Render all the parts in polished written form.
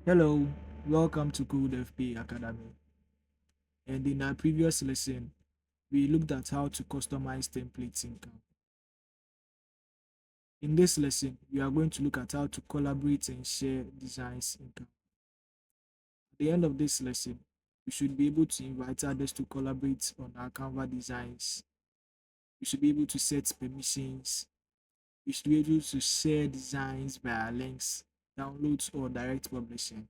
Hello, welcome to Code FP Academy. And in our previous lesson, we looked at how to customize templates in Canva. In this lesson, we are going to look at how to collaborate and share designs in Canva. At the end of this lesson, we should be able to invite others to collaborate on our Canva designs. We should be able to set permissions. We should be able to share designs via links, downloads, or direct publishing.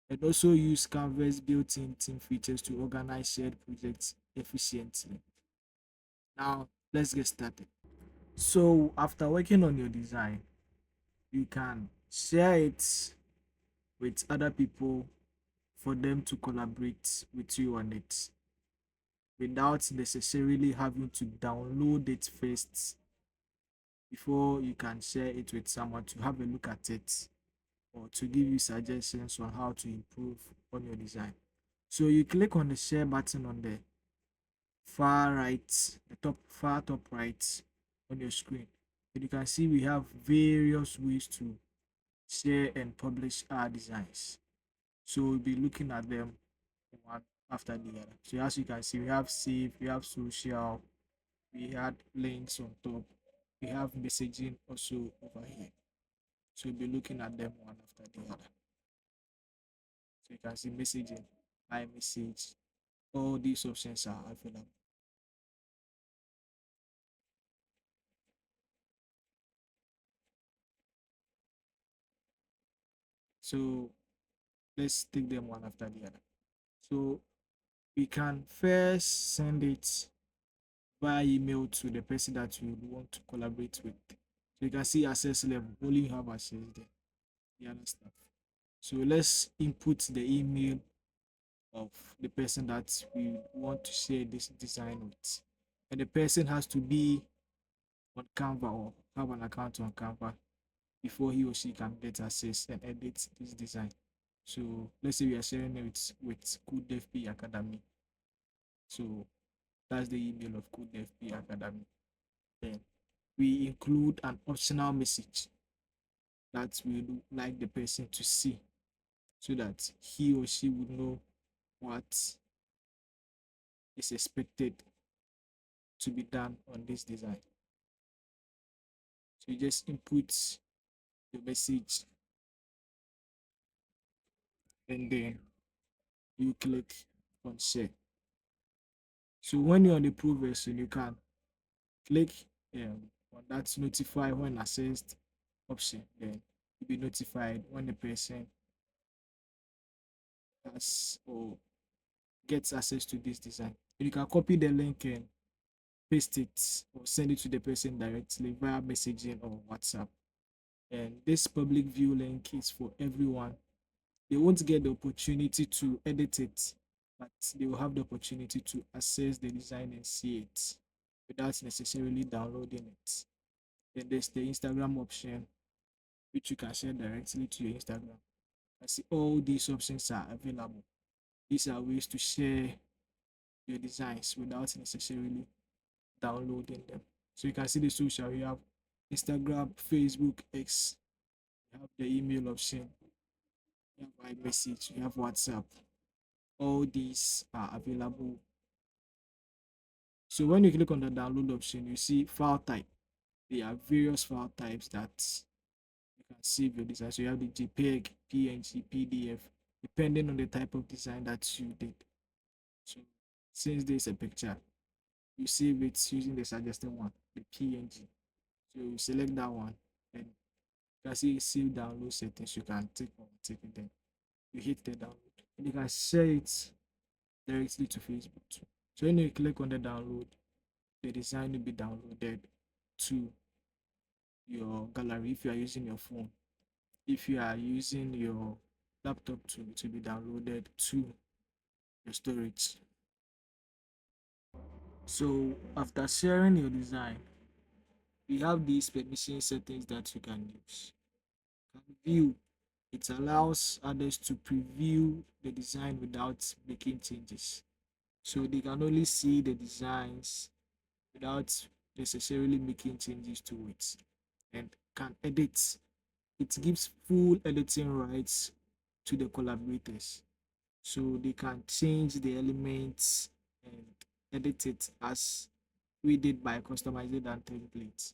And also use Canva's built-in team features to organize shared projects efficiently. Now, let's get started. So, after working on your design, you can share it with other people for them to collaborate with you on it without necessarily having to download it first before you can share it with someone to have a look at it or to give you suggestions on how to improve on your design. So, you click on the share button on the far right, the far top right on your screen. And you can see we have various ways to share and publish our designs. So we'll be looking at them one after the other. So as you can see, we have save, we have social, we had links on top, we have messaging also over here. So we'll be looking at them one after the other. So you can see messaging, iMessage, all these options are available. So let's take them one after the other. So we can first send it via email to the person that you want to collaborate with. So you can see access level, only you have access there. The other stuff. So let's input the email of the person that we want to share this design with. And the person has to be on Canva or have an account on Canva before he or she can get access and edit this design. So let's say we are sharing it with Code FP Academy. So that's the email of Code FP Academy. Then we include an optional message that we would like the person to see so that he or she would know what is expected to be done on this design. So you just input the message and then you click on share. So when you're on the pro version, you can click on that notify when accessed option. Then you'll be notified when the person has or gets access to this design. You can copy the link and paste it or send it to the person directly via messaging or WhatsApp. And this public view link is for everyone. They won't get the opportunity to edit it, but they will have the opportunity to access the design and see it without necessarily downloading it. Then there's the Instagram option, which you can share directly to your Instagram. I see all these options are available. These are ways to share your designs without necessarily downloading them. So you can see the social. You have Instagram, Facebook, X. You have the email option. You have iMessage. You have WhatsApp. All these are available. So when you click on the download option, you see file type. There are various file types that you can save your design. So you have the JPEG, PNG, PDF, depending on the type of design that you did. So since there's a picture, you save it using the suggested one, the PNG. So you select that one and you can see save download settings. You can take it then. You hit the download. And you can share it directly to Facebook too. So when you click on the download, the design will be downloaded to your gallery if you are using your phone. If you are using your laptop to be downloaded to your storage. So after sharing your design, we have these permission settings that you can use. You can view. It allows others to preview the design without making changes. So they can only see the designs without necessarily making changes to it and can edit. It gives full editing rights to the collaborators. So they can change the elements and edit it as we did by customizing that template.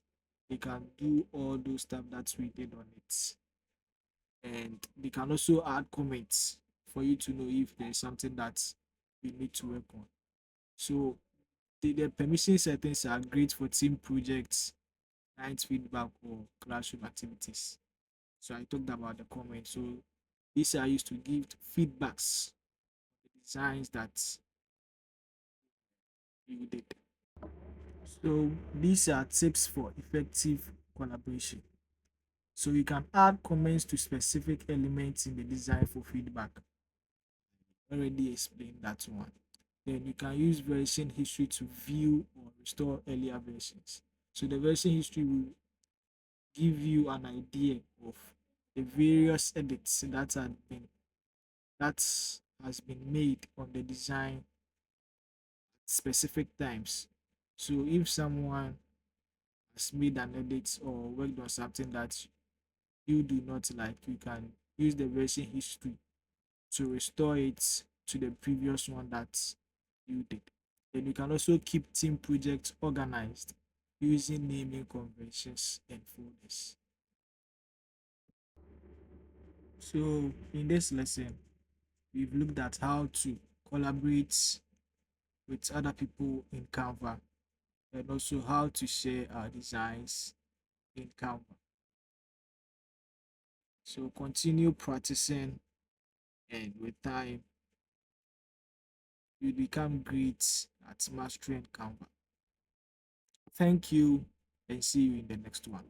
They can do all those stuff that we did on it. And they can also add comments for you to know if there's something that you need to work on. So the permission settings are great for team projects, client feedback, or classroom activities. So I talked about the comments. So these are used to give feedbacks, the designs that you did. So these are tips for effective collaboration. So you can add comments to specific elements in the design for feedback. Already explained that one. Then you can use version history to view or restore earlier versions. So the version history will give you an idea of the various edits that has been made on the design at specific times. So if someone has made an edit or worked on something that you do not like, you can use the version history to restore it to the previous one that you did. Then you can also keep team projects organized using naming conventions and folders. So in this lesson, we've looked at how to collaborate with other people in Canva and also how to share our designs in Canva. So continue practicing, and with time you become great at mastering Canva. Thank you, and see you in the next one.